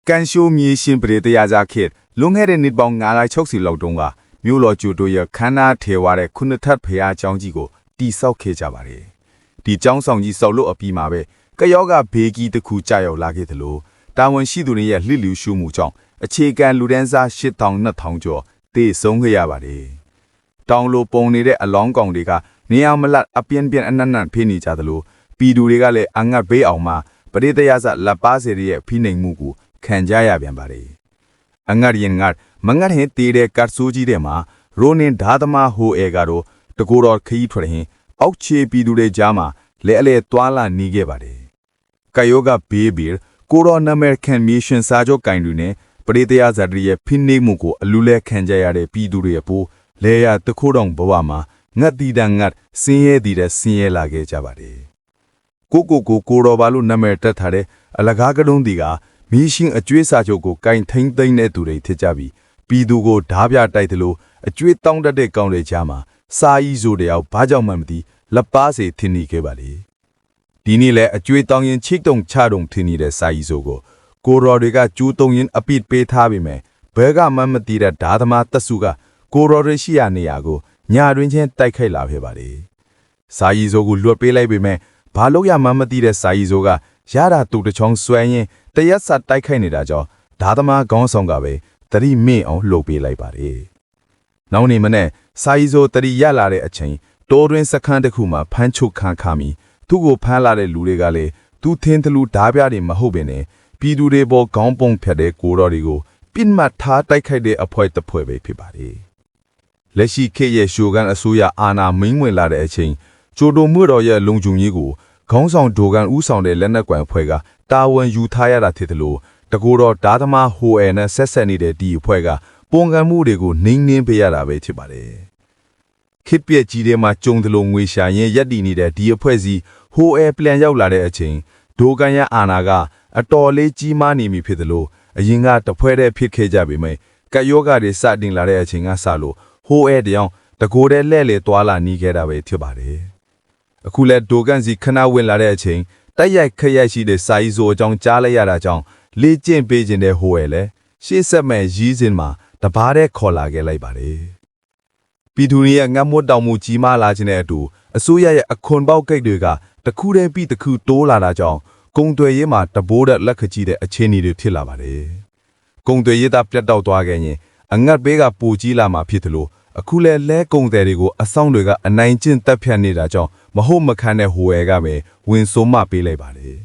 ကန်ရှိုးမြေရှင်ပရိတရာဇာခေတ်လွန်ခဲ့တဲ့နှစ်ပေါင်း960လောက်တုန်းကမြို့တော်ကျိုတိုရဲ့ခန္ဓာထေဝါတဲ့ခုနှစ်ထပ်ဖရာကျောင်းကြီးကိုတိဆောက်ခဲ့ကြပါတယ်။ဒီကျောင်းဆောင်ကြီးဆောက်လို့အပြီးမှာပဲကယောဂဘေးကြီးတစ်ခုကြာရောက်လာခဲ့သလိုတာဝန်ရှိသူတွေရဲ့လှစ်လျူရှုမှုကြောင့်အခြေခံလူဒန်းစား8200ကျော်တေဆုံးခဲ့ရပါတယ်။တောင်လိုပုံနေတဲ့အလောင်းကောင်တွေကနေရာမလတ်အပြင်းပြင်းအနက်နက်ဖိနေကြသလိုပြည်သူတွေကလည်းအငတ်ဘေးအောင်မှပရိတရာဇလက်ပါစေရဲ့ဖိနှိမ်မှုကိုခံကြရပြန်ပါတယ်။အငတ်ရင်ငတ်မငတ်ဟင်တေးတဲ့ကတ်ဆိုးကြီးတဲ့မှာရိုနင်ဓာသမာဟိုအဲကတော့တကူတော်ခီးထွက်ရင်အောက်ခြေပြည်သူတွေကြားမှာလဲအလဲတွာလာနေခဲ့ပါတယ်။ကယောဂဘေးဘီကိုရိုနာမဲကန်မီရှင်စာချုပ်ကင်တွေနဲ့ပရိတရာဇရဲ့ဖိနှိမ်မှုကိုအလူလဲခံကြရတဲ့ပြည်သူတွေအပေါ်လဲရတခိုးတောင်ဘဝမှာငတ်တီတန်ငတ်စင်းရဲတီတဲ့စင်းရဲလာခဲ့ကြပါတယ်။ကိုရောဘာလို့နာမည်တက်ထားတဲ့အလကားကတုံးတီကမီးရှင်အကျွေးစာချုပ်ကိုကင်ထိန်သိမ့်တဲ့သူတွေဖြစ်ကြပြီးပြည်သူကိုဓားပြတိုက်တယ်လို့အကျွေးတောင်းတတဲ့ကောင်တွေကြားမှာစာကြီးဆိုတဲ့အောင်ဘာကြောင့်မှမသိလက်ပါစေထင်နေခဲ့ပါလေဒီနေ့လဲအကျွေးတောင်းရင်ချိတ်တုံချတုံထင်နေတဲ့စာကြီးဆိုကိုရောတွေကကျူးတုံရင်အပိပေးထားပြီမယ်ဘဲကမှမသိတဲ့ဓာသမားတက်စုကကိုရောတွေရှိရနေရကိုညာတွင်ချင်းတိုက်ခိုက်လာခဲ့ပါလေစာကြီးဆိုကိုလွတ်ပေးလိုက်ပြီမယ်ဘာလို့ရမှမသိတဲ့စာကြီးဆိုကရတာတူတချောင်းဆွဲရင်တရက်စတိုက်ခိုက်နေတာကြောင့်ဓာသမားခေါင်းဆောင်ကပဲတတိမင့်အောင်လှုပ်ပေးလိုက်ပါတယ်။နောက်နေမနဲ့စာရီဆိုတတိရလာတဲ့အချိန်တိုးတွင်စခန်းတစ်ခုမှာဖမ်းချုပ်ခံခါမိသူ့ကိုဖမ်းလာတဲ့လူတွေကလည်းသူထင်းတလူဓားပြတွေမဟုတ်ပင်နဲ့ပြည်သူတွေပေါ်ခေါင်းပုံဖြတ်တဲ့ကိုတော်တွေကိုပြစ်မှတ်ထားတိုက်ခိုက်တဲ့အဖွဲတစ်ဖွဲပဲဖြစ်ပါတယ်။လက်ရှိခေတ်ရဲ့ရှိုကန်အစိုးရအာဏာမင်းဝင်လာတဲ့အချိန်ကျိုတိုမြို့တော်ရဲ့လုံခြုံရေးကိုခေါင်းဆောင်ဒိုကန်ဦးဆောင်တဲ့လက်နက်ကွယ်အဖွဲ့ကတာဝန်ယူထားရတာဖြစ်တယ်လို့တကူတော်ဓာသမားဟိုအဲနဲ့ဆက်ဆက်နေတဲ့ဒီအဖွဲ့ကပုံကံမှုတွေကိုနှင်းနှင်းပေးရတာပဲဖြစ်ပါတယ်။ခစ်ပြက်ကြီးထဲမှာကျုံတယ်လို့ငွေရှာရင်ရက်တည်နေတဲ့ဒီအဖွဲ့စီဟိုအဲပြန်ရောက်လာတဲ့အချိန်ဒိုကန်ရအာနာကအတော်လေးကြီးမားနေပြီဖြစ်တယ်လို့အရင်ကတဖွဲတဲ့ဖြစ်ခဲ့ကြပေမဲ့ကယောဂတွေစတင်လာတဲ့အချိန်ကစလို့ဟိုအဲတောင်တကူတဲ့လဲ့လေသွားလာနေခဲ့တာပဲဖြစ်ပါတယ်။အခုလဲဒိုကန်စီခဏဝင်လာတဲ့အချိန်တိုက်ရိုက်ခရိုက်ရှိတဲ့စာရီဆိုအကြောင်းကြားလိုက်ရတာကြောင့်လေ့ကျင့်ပေးခြင်းတဲ့ဟိုရဲလဲရှေ့ဆက်မဲ့ရီးစင်မှာတပားတဲ့ခေါ်လာခဲ့လိုက်ပါတယ်ပြည်သူတွေရဲ့ငတ်မွတ်တောင်မှုကြီးမားလာခြင်းတဲ့အတူအစိုးရရဲ့အခွန်ပေါက်ကိတ်တွေကတစ်ခုတည်းပြီးတစ်ခုတိုးလာတာကြောင့်ကုန်သွယ်ရေးမှာတဘိုးတဲ့လက်ခကြီးတဲ့အခြေအနေတွေဖြစ်လာပါတယ်ကုန်သွယ်ရေးသားပြတ်တောက်သွားခဲ့ရင်အငတ်ဘေးကပိုကြီးလာမှာဖြစ်တယ်လို့အခုလဲကုန်သည်တွေကိုအဆောင်တွေကအနိုင်ကျင့်တက်ဖြတ်နေတာကြောင့်မဟုတ်မခန့်တဲ့ဟိုရဲကပဲဝင်ဆုံးမပေးလိုက်ပါတယ်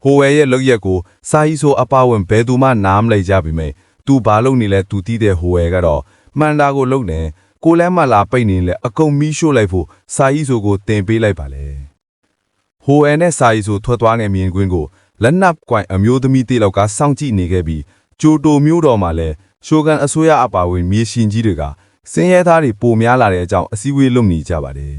ဟိုဝဲရဲ့လောက်ရက်ကိုစာရီဆိုအပဝင်ဘယ်သူမှနားမလိုက်ကြပြီမဲ့သူဘာလုပ်နေလဲသူတီးတဲ့ဟိုဝဲကတော့မှန်တာကိုလုပ်နေကိုလဲမလာပိတ်နေလဲအကုန်မီးရှို့လိုက်ဖို့စာရီဆိုကိုတင်ပေးလိုက်ပါလေဟိုဝဲနဲ့စာရီဆိုထွက်သွားနေမြင်ကွင်းကိုလက်နပ်ကွိုင်အမျိုးသမီးတေလောက်ကစောင့်ကြည့်နေခဲ့ပြီးကျိုတိုမျိုးတော်မှာလဲရှိုကန်အစိုးရအပါဝင်မြေရှင်ကြီးတွေကစင်းရဲသားတွေပိုများလာတဲ့အကြောင်းအစည်းအဝေးလုပ်နေကြပါတယ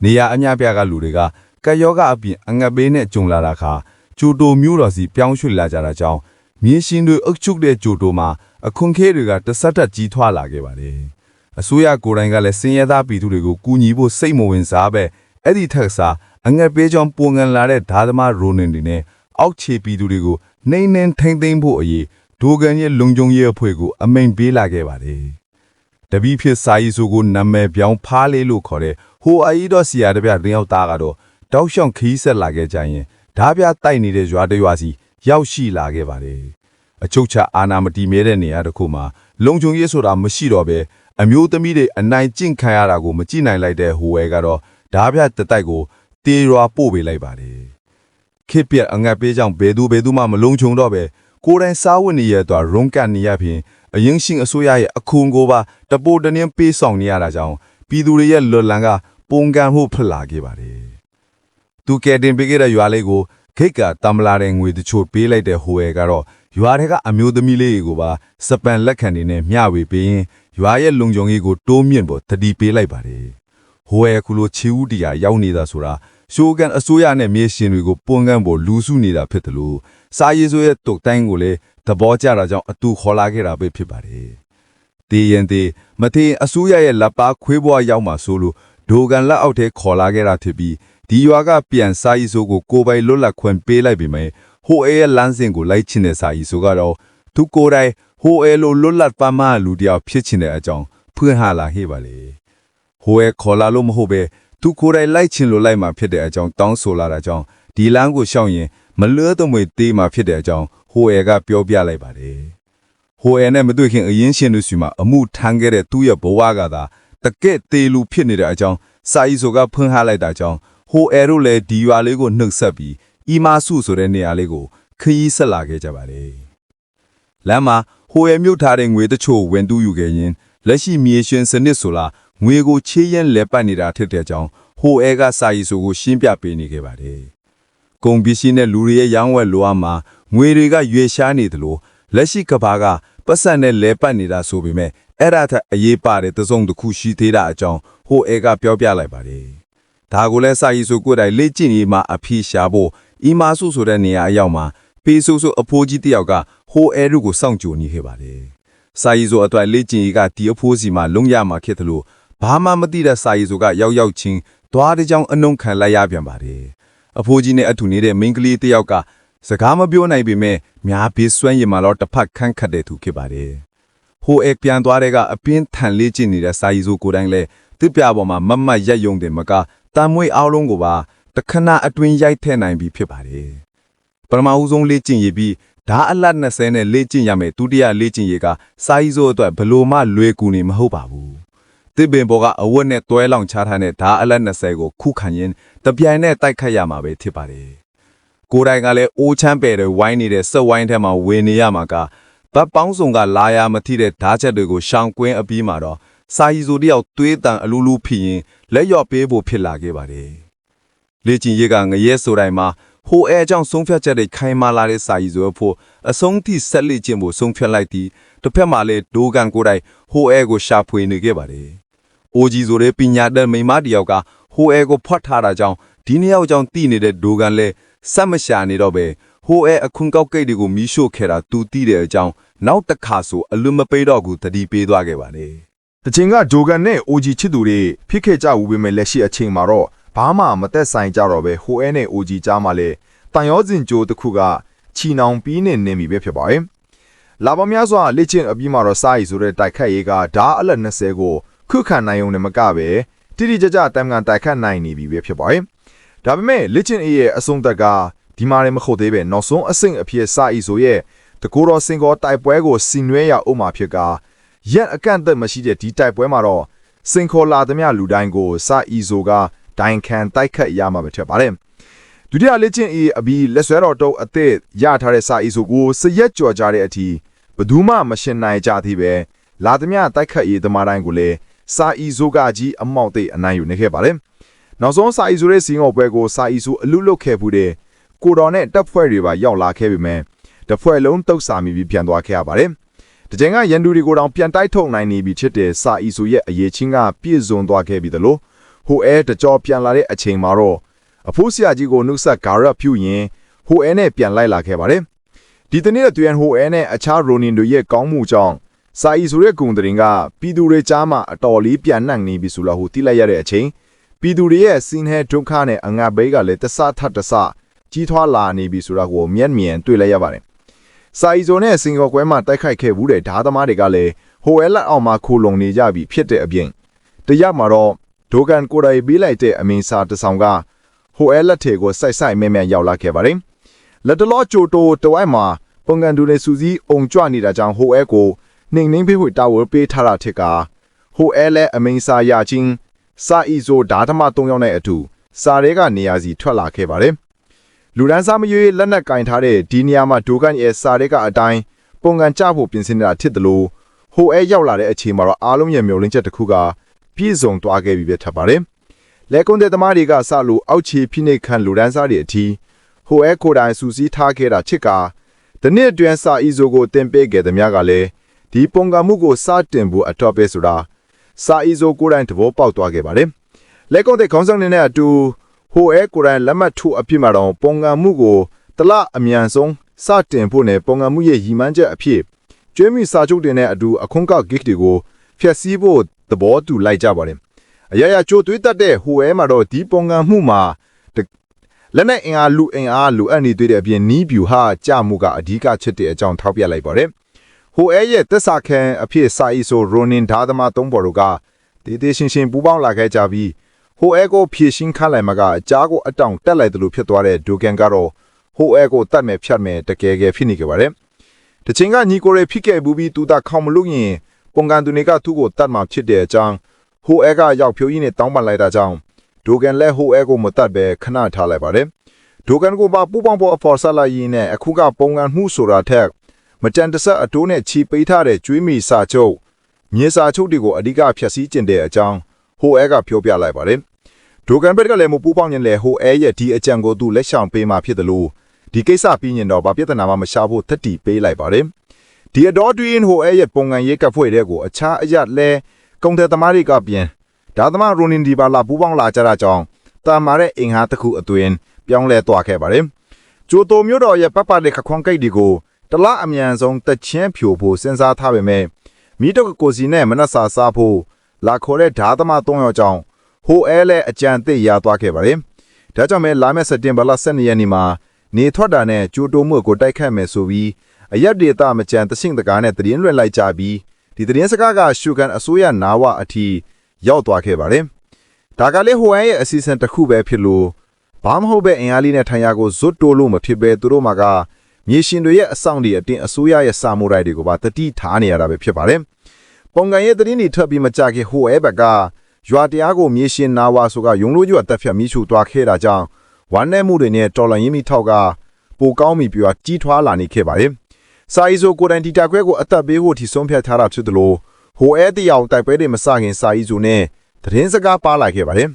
်နေရအများပြကလူတွေကကယောဂအပြင်အငတ်ဘေးနဲ့ကြုံလာတာခါကျိုတိုမျိုးတော်စီပြောင်းရွှေ့လာကြတာကြောင့်မြေရှင်တွေအုပ်ချုပ်တဲ့ကျိုတိုမှာအခွန်ခဲတွေကတဆက်တက်ကြီးထွားလာခဲ့ပါတယ်။အစိုးရကိုယ်တိုင်ကလည်းစင်ရသားပြည်သူတွေကိုကူညီဖို့စိတ်မဝင်စားပဲအဲ့ဒီထက်စားအငတ်ပေးကြောင်းပုံကန်လာတဲ့ဓာသမားရိုနင်တွေနဲ့အောက်ခြေပြည်သူတွေကိုနှိမ့်နှင်းထိမ့်သိမ်းဖို့အရေးဒိုကန်ရဲ့လုံခြုံရေးအဖွဲ့ကိုအမိန်ပေးလာခဲ့ပါတယ်။တပည့်ဖြစ်စာရီဆိုကိုနာမည်ပြောင်းဖားလေးလို့ခေါ်တဲ့ဟိုအာရီတော်စီယာတပြတင်းရောက်သားကတော့တောက်လျှောက်ခီးဆက်လာခဲ့ကြရင်ဓာပြတိုက်နေတဲ့ရွာတရွာစီရောက်ရှိလာခဲ့ပါတယ်။အချုပ်ချအာဏာမတည်မြဲတဲ့နေရာတစ်ခုမှာလုံခြုံရေးဆိုတာမရှိတော့ပဲအမျိုးသမီးတွေအနိုင်ကျင့်ခံရတာကိုမကြည့်နိုင်လိုက်တဲ့ဟိုဝဲကတော့ဓာပြတတိုက်ကိုတေရွာပို့ပေးလိုက်ပါတယ်။ခေပြက်အငတ်ပေးကြောင့်ဘယ်သူမှမလုံခြုံတော့ပဲကိုယ်တိုင်စားဝတ်နေရတော့ရုံးကန်နေရဖြင့်အရင်ရှင်အစိုးရရဲ့အခွန်ကိုပါတပိုတနင်းပေးဆောင်နေရတာကြောင့်ပြည်သူတွေရဲ့လွတ်လန်းကပုံကန်မှုဖြစ်လာခဲ့ပါတယ်။သူကဲတင်ပေးခဲ့တဲ့ရွာလေးကိုခိတ်ကတမလာတဲ့ငွေတချို့ပေးလိုက်တဲ့ဟိုရဲကတော့ရွာထဲကအမျိုးသမီးလေးကိုပါစပန်လက်ခံနေနဲ့မျှဝေပေးရင်ရွာရဲ့လုံခြုံရေးကိုတိုးမြင့်ဖို့တတိပေးလိုက်ပါတယ်။ဟိုရဲကလိုချီဦးတီယာရောက်နေတာဆိုတာရှိုကန်အစိုးရနဲ့မြေရှင်တွေကိုပွန်ကန်ဖို့လူစုနေတာဖြစ်တယ်လို့စာရေးဆိုရဲ့တုတ်တိုင်းကိုလည်းသဘောကျတာကြောင့်အတူခေါ်လာခဲ့တာပဲဖြစ်ပါတယ်။တေးရင်တေးမထေအစိုးရရဲ့လက်ပါခွေးဘွားရောက်မှဆိုလို့ဒိုကန်လက်အောက်ထဲခေါ်လာခဲ့တာဖြစ်ပြီးဒီရွာကပြန်စာရီဆိုကိုပိုင်လွတ်လပ်ခွင့်ပေးလိုက်ပြီမယ်ဟ ဟိုအဲလမ်းစဉ်ကိုလိုက်ချင်တဲ့စာရီဆိုကတော့သူကိုယ်တိုင်ဟိုအဲလိုလွတ်လပ်ပါမှလူတယောက်ဖြစ်ချင်တဲ့အကြောင်းဖွင့်ဟလာဟေ့ပါလေဟိုအဲခေါ်လာလို့မဟုတ်ပဲသူကိုယ်တိုင်လိုက်ချင်လို့လိုက်မှာဖြစ်တဲ့အကြောင်းတောင်းဆိုလာတာကြောင့်ဒီလမ်းကိုရှောင်ရင်မလွဲတော့မွေသေးမှာဖြစ်တဲ့အကြောင်းဟိုအဲကပြောပြလိုက်ပါတယ်ဟိုအဲနဲ့မတွေ့ခင်အရင်ရှင်လူစီမှာအမှုထမ်းခဲ့တဲ့သူ့ရဲ့ဘဝကသာတကယ့်တေလူဖြစ်နေတဲ့အကြောင်းစာရီဆိုကဖွင့်ဟလိုက်တာကြောင့်ဟိုအဲတို့လည်းဒီရွာလေးကိုနှုတ်ဆက်ပြီးအီမာစုဆိုတဲ့နေရာလေးကိုခရီးဆက်လာခဲ့ကြပါတယ်လမ်းမှာဟိုအဲမြုပ်ထားတဲ့ငွေတချို့ဝင်တူးယူခဲ့ရင်လက်ရှိမြေရှင်စနစ်ဆိုလားငွေကိုချေးရင်လဲပတ်နေတာထက်တဲ့အကြောင်းဟိုအဲကစာရီဆိုကိုရှင်းပြပေးနေခဲ့ပါတယ်ကုန်ပစ္စည်းနဲ့လူတွေရဲ့ရောင်းဝယ်လိုအပ်မှာငွေတွေကရွေရှားနေတယ်လို့လက်ရှိကဘာကပတ်စံနဲ့လဲပတ်နေတာဆိုပေမဲ့အဲ့ဒါထက်အရေးပါတဲ့သစုံတစ်ခုရှိသေးတာအကြောင်းဟိုအဲကပြောပြလိုက်ပါတယ်ဒါကိုလည်းစာရီဆိုကိုယ်တိုင်လေ့ကျင့်ရေးမှာအဖြေရှာဖို့အီမာစုဆိုတဲ့နေရာအရောက်မှာပေဆိုးဆိုးအဖိုးကြီးတယောက်ကဟိုအဲတို့ကိုစောင့်ကြိုနေခဲ့ပါတယ်စာရီဆိုအတွက်လေ့ကျင့်ရေးကဒီအဖိုးစီမှာလုံရမှာဖြစ်တယ်လို့ဘာမှမသိတဲ့စာရီဆိုကရောက်ချင်းသွားတဲ့ကြောင်အနှုံခံလိုက်ရပြန်ပါတယ်အဖိုးကြီးနဲ့အထူနေတဲ့မိန်းကလေးတယောက်ကစကားမပြောနိုင်ပေမဲ့များဘေးစွမ်းရည်မှာတော့တစ်ဖက်ခန့်ခတ်တဲ့သူဖြစ်ပါတယ်ဟိုအဲပြန်သွားတဲ့ကအပင်းထန်လေးကျင်နေတဲ့စာရီဆိုကိုယ်တိုင်လဲတစ်ပြပေါ်မှာမတ်မတ်ရက်ယုံတယ်မကတန်မွေအားလုံးကိုပါတခဏအတွင်းရိုက်ထည့်နိုင်ပြီဖြစ်ပါတယ်ပထမဦးဆုံးလေ့ကျင့်ရပြီးဓာအလတ်20နဲ့လေ့ကျင့်ရမယ်ဒုတိယလေ့ကျင့်ရကစာရီဆိုအတွက်ဘလို့မှလွယ်ကူနေမဟုတ်ပါဘူးတစ်ပင်ပေါ်ကအဝတ်နဲ့တွဲလောင်ချထားတဲ့ဓာအလတ်20ကိုခုခံရင်တပြိုင်နဲ့တိုက်ခတ်ရမှာပဲဖြစ်ပါတယ်ကိုယ်တိုင်ကလည်းအိုးချမ်းပယ်တွေဝိုင်းနေတဲ့စက်ဝိုင်းထဲမှာဝင်နေရမှာကဗတ်ပေါင်းစုံကလာရမထိတဲ့ဓာချက်တွေကိုရှောင်ကွင်းအပြီးမှာတော့စာရီဆိုတယောက်သွေးတန်အလူလူဖြစ်ရင်လက်ရော့ပေးဖို့ဖြစ်လာခဲ့ပါတယ်လေ့ကျင့်ရေးကငရဲဆိုတိုင်းမှာဟိုအဲအကြောင်းဆုံးဖြတ်ချက်တွေခိုင်မာလာတဲ့စာရီဆိုဖို့အဆုံးထိဆက်လက်ခြင်းဖို့ဆုံးဖြတ်လိုက်ပြီးတစ်ဖက်မှာလည်းဒိုကန်ကိုယ်တိုင်ဟိုအဲကိုရှာဖွေနေခဲ့ပါတယ်အိုဂျီဆိုတဲ့ပညာတတ်မိန်းမတယောက်ကဟိုအဲကိုဖွက်ထားတာကြောင့်ဒီနှစ်ယောက်ကြောင့်တည်နေတဲ့ဒိုကန်လည်းဆက်မရှာနေတော့ပဲဟိုအဲအခွန်ကောက်ကိတ်တွေကိုမီးရှို့ခဲ့တာသူတည်တဲ့အကြောင်းနောက်တစ်ခါဆိုအလွန်မပေးတော့ဘူးတတိပေးသွားခဲ့ပါတယ်တချင်ကဂျိုဂန်နဲ့ OG ချစ်သူတွေဖြစ်ခဲ့ကြဦးပေမဲ့လက်ရှိအချိန်မှာတော့ဘာမှမသက်ဆိုင်ကြတော့ပဲဟိုအဲနဲ့ OG ကြားမှာလဲတန်ရောစင်ကြိုးတစ်ခုကချီနောင်ပြီးနေပြီပဲဖြစ်ပါတယ်လာပါများစွာလက်ချင်းအပြီးမှာတော့စာရီဆိုတဲ့တိုက်ခတ်ရေးကဓာအလက်20ကိုခုခံနိုင်ုံနဲ့မကပဲတိတိကျကျတမ်ကန်တိုက်ခတ်နိုင်နေပြီပဲဖြစ်ပါတယ်ဒါပေမဲ့လက်ချင်းရဲ့အဆုံးသက်ကဒီမှာလည်းမဟုတ်သေးပဲနောက်ဆုံးအဆင့်အဖြစ်စာရီဆိုရဲ့တကူတော်စင်ကောတိုက်ပွဲကိုစီနွဲရအောင်မှာဖြစ်ကရက်အကန့်အသတ်မရှိတဲ့ဒီတိုက်ပွဲမှာတော့စင်ခေါ်လာသမျှလူတိုင်းကိုစာအီဆိုကဒိုင်ခံတိုက်ခတ်ရမှာပဲဖြစ်ပါတယ်ဒုတိယလက်ချင်းအပြီးလက်ဆွဲတော်တုပ်အသစ်ရထားတဲ့စာအီဆိုကိုစရက်ကြော်ကြတဲ့အထိဘယ်သူမှမရှင်းနိုင်ကြသေးပဲလာသမျှတိုက်ခတ်ရေးသမားတိုင်းကိုလည်းစာအီဆိုကကြီးအမောက်သိအနိုင်ယူနေခဲ့ပါတယ်နောက်ဆုံးစာအီဆိုရဲ့စီငေါပွဲကိုစာအီဆိုအလူလုတ်ခဲ့မှုတဲ့ကိုတော်နဲ့တပ်ဖွဲ့တွေပါရောက်လာခဲ့ပေမဲ့တဖွဲ့လုံးတုတ်စာမိပြီးပြန်သွားခဲ့ရပါတယ်တကြင်ကရန်သူတွေကိုတောင်ပြန်တိုက်ထုတ်နိုင်နေပြီဖြစ်တဲ့စာအီဆိုရဲ့အရေးချင်းကပြည့်စုံသွားခဲ့ပြီသလိုဟိုအဲတကြောပြန်လာတဲ့အချိန်မှာတော့အဖိုးဆရာကြီးကိုနှုတ်ဆက်ဂါရက်ဖြူရင်ဟိုအဲနဲ့ပြန်လိုက်လာခဲ့ပါတယ်ဒီတနေ့တွင်ဟိုအဲနဲ့အခြားရိုနင်တို့ရဲ့ကောင်းမှုကြောင့်စာအီဆိုရဲ့ဂုဏ်တရင်ကပြည်သူတွေကြားမှာအတော်လေးပြန်နှံ့နေပြီဆိုလို့ဟိုတိလိုက်ရတဲ့အချိန်ပြည်သူတွေရဲ့စင်းဟဲဒုက္ခနဲ့အငတ်ဘေးကလည်းတဆထတဆကြီးထွားလာနေပြီဆိုတာကိုမျက်မြင်တွေ့လိုက်ရပါတယ်စာအီဆိုနဲ့စင်ကာကွဲမှာတိုက်ခိုက်ခဲ့ဘူးတဲ့ဓာသမားတွေကလည်းဟိုအဲလက်အောက်မှာခိုလုံနေကြပြီဖြစ်တဲ့အပြင်တရမှာတော့ဒိုကန်ကိုယ်တိုင်ပေးလိုက်တဲ့အမင်းစာတဆောင်ကဟိုအဲလက်ထေကိုစိုက်စိုက်မဲမဲရောက်လာခဲ့ပါတယ်လက်တလောချိုတိုတဝိုက်မှာပုံကန်တူနဲ့စူစီအုံကြွနေတာကြောင့်ဟိုအဲကိုနှိမ်နှင်းဖေးဖွေတာဝပေးထားတာထက်ကဟိုအဲလဲအမင်းစာရချင်းစာအီဆိုဓာသမား၃ယောက်နဲ့အတူစာရဲကနေရာစီထွက်လာခဲ့ပါတယ်လူဒန်းစားမရွေးလက်နက်ကင်ထားတဲ့ဒီနေရာမှာဒိုကန်ရဲ့စာရဲကအတိုင်းပုံကန်ကြဖို့ပြင်ဆင်နေတာဖြစ်တယ်လို့ဟိုအဲရောက်လာတဲ့အချိန်မှာတော့အားလုံးရဲ့မျှော်လင့်ချက်တစ်ခုကပြည့်စုံသွားခဲ့ပြီပဲထပ်ပါတယ်လက်ကွန်တဲ့သမားတွေကစလို့အောက်ခြေဖိနှိပ်ခံလူဒန်းစားတွေအထိဟိုအဲကိုတိုင်စူစီးထားခဲ့တာချစ်ကဒီနေ့အတွင်းစာအီဆိုကိုတင်ပေးခဲ့သည်များကလည်းဒီပုံကမှုကိုစတင်ဖို့အတော့ပဲဆိုတာစာအီဆိုကိုတိုင်သဘောပေါက်သွားခဲ့ပါတယ်လက်ကွန်တဲ့ခေါင်းဆောင်တွေနဲ့အတူဟိုအဲကိုတိုင်လက်မှတ်ထိုးအဖြစ်မှာတော့ပုံကမှုကိုတလအမြန်ဆုံးစတင်ဖို့နဲ့ပုံကမှုရဲ့ရည်မှန်းချက်အဖြစ်ကျွေးမိစာချုပ်တင်တဲ့အတူအခွန်ကောက်ဂစ်တွေကိုဖျက်ဆီးဖို့သဘောတူလိုက်ကြပါတယ်အရာရာကြိုသွေးတတ်တဲ့ဟိုအဲမှာတော့ဒီပုံကမှုမှာ လက်နဲ့အင်အားလူအင်အားလိုအပ်နေတဲ့အပြင်နီးဗျူဟာကြမှုကအဓိကချက်တဲ့အကြောင်းထောက်ပြလိုက်ပါတယ်ဟိုအဲရဲ့သက်စာခံအဖြစ်စာအီဆိုရိုနင်ဒါသမားသုံးပေါ်တို့ကတေးသေးရှင်းရှင်းပူပေါင်းလာခဲ့ကြပြီးဟိုအဲကိုဖြည့်ရှင်းခလိုက်မှာကအကြားကိုအတောင်တက်လိုက်တယ်လို့ဖြစ်သွားတဲ့ဒိုကန်ကတော့ဟိုအဲကိုတတ်မဲ့ဖြတ်မဲ့တကယ်ဖြစ်နေကြပါတယ်တချင်းကညီကိုရေဖြစ်ခဲ့ဘူးပြီးသူတာခေါင်မလို့ရင်ပုံကန်သူတွေကသူ့ကိုတတ်မှဖြစ်တဲ့အကြောင်းဟိုအဲကရောက်ဖြိုးကြီးနဲ့တောင်းပန်လိုက်တာကြောင့်ဒိုကန်လည်းဟိုအဲကိုမတတ်ပဲခဏထားလိုက်ပါတယ်ဒိုကန်ကိုပါပူပေါင်းပေါ်အဖော်ဆက်လိုက်ရင်းနဲ့အခုကပုံကန်မှုဆိုတာထက်မကြံတဆက်အတိုးနဲ့ချီပေးထားတဲ့ကျွေးမီစာချုပ်မြေစာချုပ်တွေကိုအဓိကဖျက်ဆီးကျင်တဲ့အကြောင်းဟိုအဲကပြောပြလိုက်ပါတယ်ဒိုကန်ဘက်ကလည်းမပူပေါင်းရင်လည်းဟိုအဲရဲ့ဒီအကြံကိုသူလက်ဆောင်ပေးမှဖြစ်တယ်လို့ဒီကိစ္စပြီးရင်တော့ဗပြဿနာမှမရှာဖို့သက်တီပေးလိုက်ပါတယ်ဒီအတော်တွင်ဟိုအဲရဲ့ပုံကန်ရေးကဖွဲ့တဲ့ကိုအခြားအရလဲကုန်တဲ့သမားတွေကပြင်ဒါသမားရိုနင်ဒီပါလာပူပေါင်းလာကြတာကြောင့်တာမာတဲ့အင်ဟာတစ်ခုအသွင်ပြောင်းလဲသွားခဲ့ပါတယ်ကျိုးတိုမျိုးတော်ရဲ့ပတ်ပတ်တဲ့ခခွန်ကိတ်ဒီကိုတလားအမြန်ဆုံးတချင်းဖြိုဖို့စဉ်းစားထားပေမဲ့မိတော့ကိုစီနဲ့မနက်စာစားဖို့လာခေါ်တဲ့ဓာသမား၃ယောက်ကြောင့်ဟိုအဲလဲအကြံသိရသွားခဲ့ပါတယ်ဒါကြောင့်မဲလာမယ့်စက်တင်ဘာလ12ရက်နေ့မှာနေထွက်တာနဲ့ကျိုးတိုမှုကိုတိုက်ခတ်မယ်ဆိုပြီးအရက်ဒေတာမကြံတဆင့်တကားနဲ့တရင်လွှင့်လိုက်ကြပြီးဒီတရင်စကားကရှုကန်အစိုးရနာဝအထိရောက်သွားခဲ့ပါတယ်ဒါကလေးဟိုအဲရဲ့အစီအစဉ်တစ်ခုပဲဖြစ်လို့ဘာမဟုတ်ပဲအင်အားလေးနဲ့ထိုင်ရကိုဇွတ်တိုးလို့မဖြစ်ပဲသူတို့မှာကမြေရှင်တွေရဲ့အဆောင်တွေအတင်းအစိုးရရဲ့စာမိုးရိုက်တွေကိုပါတတိထားနေရတာပဲဖြစ်ပါတယ်ပုံကန်ရဲ့တရင်တွေထွက်ပြီးမကြခင်ဟိုအဲဘက်ကရွာတရားကိုမြေရှင်နာဝါဆိုကယုံလို့ကျွတ်တက်ဖြတ်မိရှုသွားခဲ့တာကြောင့်ဝမ်းနဲ့မှုတွေနဲ့တော်လန်ရင်းမိထောက်ကပိုကောင်းပြီပြောကြီးထွားလာနေခဲ့ပါတယ်စာအီဆိုကိုတိုင်တီတာခွဲကိုအသက်ပေးဖို့ထိဆုံးဖြတ်ထားတာဖြစ်တယ်လို့ဟိုအဲတယောက်တိုက်ပွဲတွေမစခင်စာအီဆိုနဲ့သတင်းစကားပါလာခဲ့ပါတယ်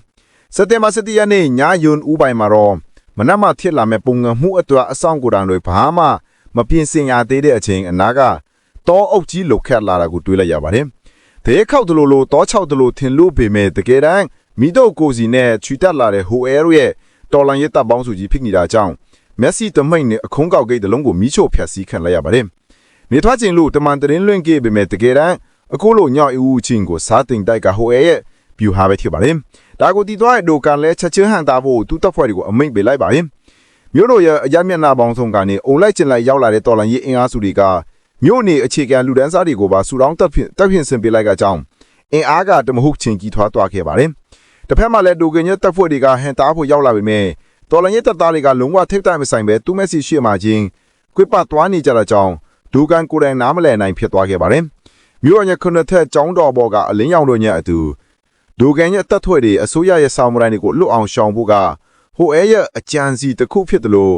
စက်တင်ဘာ17ရက်နေ့ညယွန်ဦးပိုင်မှာတော့မနက်မှဖြစ်လာမဲ့ပုံငမှုအတွက်အဆောင်ကိုတိုင်တွေဘာမှမပြင်ဆင်ရသေးတဲ့အချိန်အနာကတောအုပ်ကြီးလုခတ်လာတာကိုတွေ့လိုက်ရပါတယ်ဒေခောက်တလို့လို့တောချောက်တလို့ထင်လို့ပေမဲ့တကယ်တမ်းမိတော့ကိုစီနဲ့ချွီတက်လာတဲ့ဟိုအဲရဲ့တော်လန်ရတပ်ပေါင်းစုကြီးဖြစ်နေတာကြောင့်မက်ဆီတမိတ်နဲ့အခုံးကောက်ဂိတ်တလုံးကိုမိချို့ဖျက်ဆီးခံလိုက်ရပါတယ်နေထွားချင်းလို့တမန်တရင်လွင့်ခဲ့ပေမဲ့တကယ်တမ်းအခုလိုညောင်အူးချင်းကိုစားတင်တိုက်ကဟိုအဲရဲ့ဗျူဟာပဲဖြစ်ပါတယ်ဒါကိုတီသွားတဲ့ဒိုကန်လဲချက်ချင်းဟန်တာဖို့သူ့တပ်ဖွဲ့တွေကိုအမိန့်ပေးလိုက်ပါတယ်မြို့တော်ရဲ့အရမျက်နှာပေါင်းဆုံးကနေအုံလိုက်ကျင်လိုက်ရောက်လာတဲ့တော်လန်ရေးအင်အားစုတွေကမြို့နေအခြေခံလူဒန်းစားတွေကိုပါဆူတောင်းတက်ဖြင့်ဆင်ပေးလိုက်ကြကြောင်းအင်အားကတမဟုတ်ချင်းကြီးထွားသွားခဲ့ပါတယ်တစ်ဖက်မှာလည်းဒိုကန်ရဲ့တပ်ဖွဲ့တွေကဟန်တာဖို့ရောက်လာပေမဲ့တော်လန်ရဲ့တပ်သားတွေကလုံးဝထိပ်တိုက်မဆိုင်ပဲသူ့မက်ဆီရှေ့မှာချင်းကွစ်ပတ်သွားနေကြတာကြောင့်ဒိုကန်ကိုယ်တိုင်နားမလည်နိုင်ဖြစ်သွားခဲ့ပါတယ်မြို့ရခုနှစ်ထက်ကျောင်းတော်ဘော်ကအလင်းရောင်တို့ညအတူဒိုကန်ရဲ့တပ်ဖွဲ့တွေအစိုးရရဲ့ဆောင်မရိုင်းတွေကိုလွတ်အောင်ရှောင်ဖို့ကဟိုအဲရဲ့အကြံစီတစ်ခုဖြစ်တယ်လို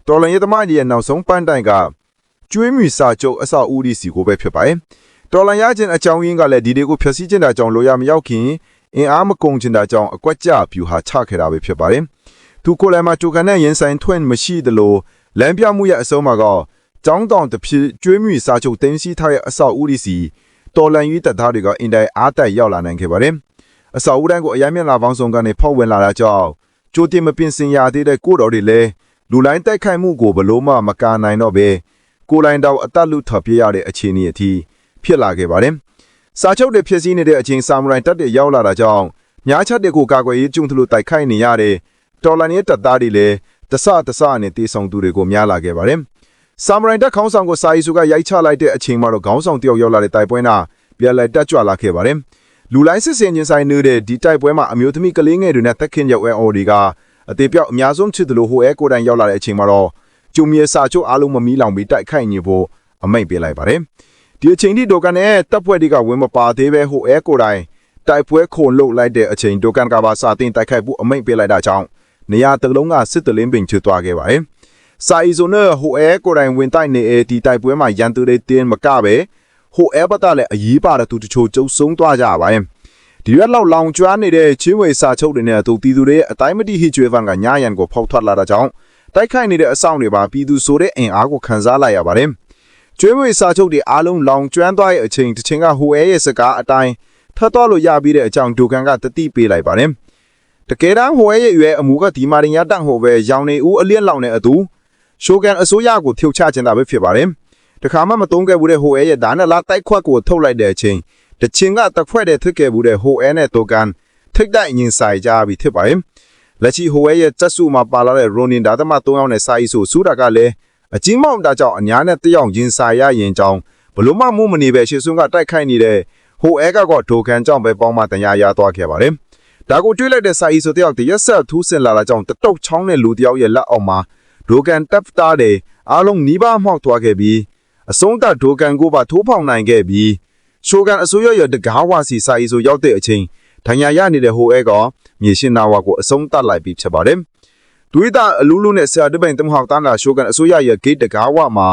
့တော်လန်ရဲ့သမားကြီးရဲ့နောက်ဆုံးပန်းတိုင်ကကျွေးမြူစာချုပ်အဆောက်အဦဒီစီကိုပဲဖြစ်ပါတယ်တော်လန်ရခြင်းအကြောင်းရင်းကလည်းဒီတွေကိုဖျက်ဆီးခြင်းတာကြောင့်လိုရမရောက်ခင်အင်အားမကုန်ခြင်းတာကြောင့်အကွက်ကြပြူဟာချခဲ့တာပဲဖြစ်ပါတယ်သူကိုယ်လည်းမတူကန်နဲ့ရင်ဆိုင်ထွန်းမရှိတယ်လို့လမ်းပြမှုရဲ့အဆုံးမှာကကျောင်းတောင်တစ်ဖြစ်ကျွေးမြူစာချုပ်တင်းစီထားရဲ့အဆောက်အဦဒီစီတော်လန်ရေးတပ်သားတွေကအင်တိုင်အားတက်ရောက်လာနိုင်ခဲ့ပါတယ်အဆောက်အဦတိုင်းကိုအရိုင်းမျက်နှာပေါင်းစုံကနေဖောက်ဝင်လာတာကြောင့်ကြိုတင်မပြင်ဆင်ရသေးတဲ့ကိုတော်တွေလည်းလူလိုင်းတိုက်ခိုက်မှုကိုဘလို့မှမကာနိုင်တော့ပဲကိုလိုင်းတောင်အသက်လူထပ်ပြရတဲ့အခြေအနေအထိဖြစ်လာခဲ့ပါတယ်စာချုပ်တွေဖြစ်စည်းနေတဲ့အချိန်ဆာမရိုင်တပ်တွေရောက်လာတာကြောင့်ညားချက်တွေကိုကာကွယ်ရေးကျုံသလိုတိုက်ခိုက်နေရတဲ့တော်လန်ရဲ့တပ်သားတွေလည်းတဆနဲ့တေးဆောင်သူတွေကိုများလာခဲ့ပါတယ်ဆာမရိုင်တပ်ခေါင်းဆောင်ကိုစာအီဆိုကရိုက်ချလိုက်တဲ့အချိန်မှာတော့ခေါင်းဆောင်တယောက်ရောက်လာတဲ့တိုက်ပွဲနာပြန်လည်တက်ကြွလာခဲ့ပါတယ်လူလိုင်းစစ်စင်ချင်းဆိုင်နေတဲ့ဒီတိုက်ပွဲမှာအမျိုးသမီးကလေးငယ်တွေနဲ့တက်ခင်ရောက်အော်ဒီကအသေးပြောက်အများဆုံးချစ်တယ်လို့ဟိုအဲကိုတိုင်ရောက်လာတဲ့အချိန်မှာတော့ကျုံမြေစာချုပ်အားလုံးမမီးလောင်ပြီးတိုက်ခိုက်နေဖို့အမိန့်ပေးလိုက်ပါတယ်ဒီအချိန်ထိဒိုကန်နဲ့တပ်ဖွဲ့တွေကဝင်မပါသေးပဲဟိုအဲကိုတိုင်တိုက်ပွဲခုန်လုတ်လိုက်တဲ့အချိန်ဒိုကန်ကပါစာတင်တိုက်ခိုက်ဖို့အမိန့်ပေးလိုက်တာကြောင့်နေရာတစ်လုံးကစစ်တလင်းပင်ချွတ်သွားခဲ့ပါတယ်စာအီဇိုနဲ့ဟိုအဲကိုတိုင်ဝင်တိုက်နေဒီတိုက်ပွဲမှာရန်သူတွေတင်းမကပဲဟိုအဲဘတ်ကလည်းအရေးပါတဲ့သူတချို့ကျုံဆုံးသွားကြပါတယ်ဒီရက်လောက်လောင်ကျွမ်းနေတဲ့ချင်းဝေစာချုပ်တွေနဲ့သူပြည်သူတွေအတိုင်းမတိဟိကျွေးဖန်ကညာရန်ကိုဖောက်ထွက်လာတာကြောင့်တိုက်ခိုက်နေတဲ့အဆောင်တွေပါပြည်သူဆိုတဲ့အင်အားကိုခံစားလိုက်ရပါတယ်ကျွေးဝေစာချုပ်တွေအားလုံးလောင်ကျွမ်းသွားတဲ့အချိန်တစ်ချိန်ကဟိုအဲရဲ့စကားအတိုင်းထပ်သွားလို့ရပြီးတဲ့အကြောင်းဒိုကန်ကတတိပေးလိုက်ပါတယ်တကယ်တမ်းဟိုရဲ့ရွယ်အမူကဒီမာရင်ရတန့်ဟိုပဲရောင်နေဦးအလင်းလောင်နေအတူရှိုကန်အစိုးရကိုဖြုတ်ချခြင်းတာပဲဖြစ်ပါတယ်တခါမှမသုံးခဲ့ဘူးတဲ့ဟိုရဲ့ဒါနဲ့လာတိုက်ခွက်ကိုထုတ်လိုက်တဲ့အချိန်တချင်းကတခွက်တဲ့ထွက်ခဲ့ဘူးတဲ့ဟိုအဲနဲ့တိုကန်ထိတ်တိုက်ရင်ဆိုင်ကြပြီးဖြစ်ပါတယ် လက်ချီဟိုဝဲရဲ့တက်စုမှာပါလာတဲ့ရိုနင်ဒါသမ3ယောက်နဲ့စာအီဆိုစူးတာကလည်းအကြီးမောင်တာကြောင့်အညာနဲ့တယောက်ရင်စာရရင်ကြောင်းဘလို့မှမှုမနေပဲရှေ့စွန်းကတိုက်ခိုက်နေတဲ့ဟိုအဲကတော့ဒိုကန်ကြောင့်ပဲပေါင်းမတန်ရာရသွားခဲ့ပါတယ်ဒါကိုတွေးလိုက်တဲ့စာအီဆိုတယောက်တရက်ဆက်ထူးဆင်လာတာကြောင့်တတုတ်ချောင်းတဲ့လူတယောက်ရဲ့လက်အောက်မှာဒိုကန်တပ်တာတဲ့အားလုံးနီးပါးမှောက်သွားခဲ့ပြီးအဆုံးသတ်ဒိုကန်ကိုပါထိုးဖောက်နိုင်ခဲ့ပြီးရှိုကန်အစိုးရရဲ့တကားဝါစီစာအီဆိုရောက်တဲ့အချိန်ဒဏ်ရာရနေတဲ့ဟိုအဲကမြေရှင်နာဝါကိုအဆုံးသတ်လိုက်ပြီးဖြစ်ပါတယ်။ဒွိတာအလူးလူနဲ့ဆရာတပိန်တမဟောက်တန်းလာရှိုကန်အစိုးရရဲ့ဂိတ်တကားဝါမှာ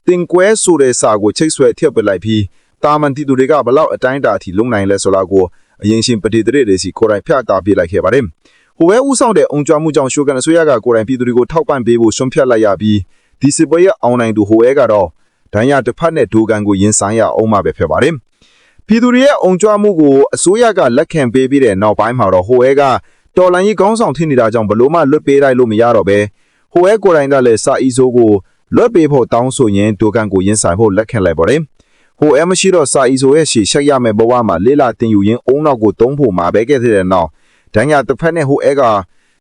တင်ကွဲဆိုတဲ့စာကိုချိတ်ဆွဲထည့်ပလိုက်ပြီးတာမန်တီသူတွေကဘလောက်အတိုင်းအတာအထိလုံနိုင်လဲဆိုတာကိုအရင်ရှင်ပတိတရေတွေစီကိုယ်တိုင်ဖြတ်တာပြလိုက်ခဲ့ပါတယ်။ဟိုအဲဦးဆောင်တဲ့အုံကြွမှုကြောင့်ရှိုကန်အစိုးရကကိုယ်တိုင်ပြည်သူတွေကိုထောက်ပံ့ပေးဖို့ဆွန့်ဖြတ်လိုက်ရပြီးဒီစစ်ပွဲရဲ့အောင်နိုင်သူဟိုအဲကတော့ဒဏ်ရာတစ်ဖက်နဲ့ဒိုကန်ကိုရင်ဆိုင်ရအောင်မှာပဲဖြစ်ပါတယ်။ပြည်သူတွေရဲ့အုံကြွမှုကိုအစိုးရကလက်ခံပေးပြီးတဲ့နောက်ပိုင်းမှာတော့ဟိုအဲကတော်လန်ကြီးခေါင်းဆောင်ထင်နေတာကြောင့်ဘလို့မှလွတ်ပေးလိုက်လို့မရတော့ပဲဟိုအဲကိုယ်တိုင်ကလည်းစာအီဆိုကိုလွတ်ပေးဖို့တောင်းဆိုရင်ဒိုကန်ကိုရင်ဆိုင်ဖို့လက်ခံလိုက်ပါတယ်။ဟိုအဲမရှိတော့စာအီဆိုရဲ့ရှေ့ဆက်ရမယ့်ဘဝမှာလေးလာတင်ယူရင်းအုံနောက်ကိုတုံးဖို့မှာပဲခဲ့တဲ့နောက်ဒဏ်ရာတစ်ဖက်နဲ့ဟိုအဲက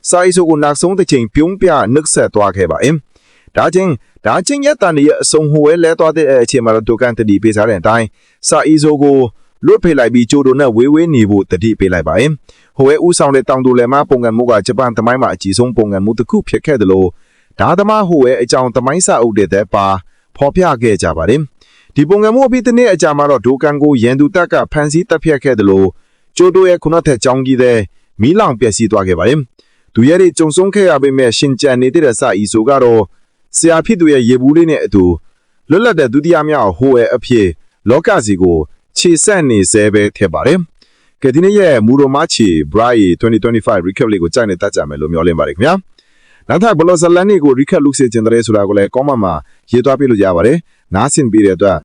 စာအီဆိုကိုနောက်ဆုံးတစ်ချိန်ပြုံးပြနှုတ်ဆက်သွားခဲ့ပါတယ်။ဒါချင်းရက်တန်ရဲ့အစုံဟိုဲလဲသွားတဲ့အချိန်မှာဒိုကန်တတိပေးစားတဲ့အတိုင်းစာအီဆိုကိုလွတ်ဖေးလိုက်ပြီးဂျိုဒိုနဲ့ဝေးဝေးနေဖို့တတိပေးလိုက်ပါရင်ဟိုဲဦးဆောင်တဲ့တောင်တူလယ်မပုံကံမှုကဂျပန်သမိုင်းမှာအကြီးဆုံးပုံကံမှုတစ်ခုဖြစ်ခဲ့တယ်လို့ဒါသမားဟိုဲအကြောင်းသမိုင်းစာအုပ်တဲ့ပါဖော်ပြခဲ့ကြပါတယ်ဒီပုံကံမှုအပြီးတစ်နေ့အကြာမှာတော့ဒိုကန်ကိုရန်သူတပ်ကဖန်ဆီးတပ်ဖြတ်ခဲ့တယ်လို့ဂျိုဒိုရဲ့ခုနထက်ကြောင်းကြီးတဲ့မီလောင်ပျက်စီးသွားခဲ့ပါတယ်သူရဲ့ကြုံဆုံးခဲ့ရပေမဲ့ရှင်ကြံနေတဲ့စာအီဆိုကတော့ဆရာဖြစ်သူရဲ့ရေဘူးလေးနဲ့အတူလွတ်လပ်တဲ့ဒုတိယမြောက်ဟိုအဖြစ်လောကစီကိုခြေဆက်နေစေပဲထည့်ပါတယ်။ကဲဒီနေ့ရဲ့မူရိုမာချီ Brai 2025 recap လေးကိုကြိုက်နေတတ်ကြမယ်လို့မျှော်လင့်ပါတယ်ခင်ဗျာ။နောက်ထပ်ဘလော့ဇလန်နီကို recap လုပ်စေချင်တဲ့ဆိုတာကိုလည်း comment မှာရေးသွားပြလို့ရပါတယ်။နားဆင်ပြီးတဲ့အတွက်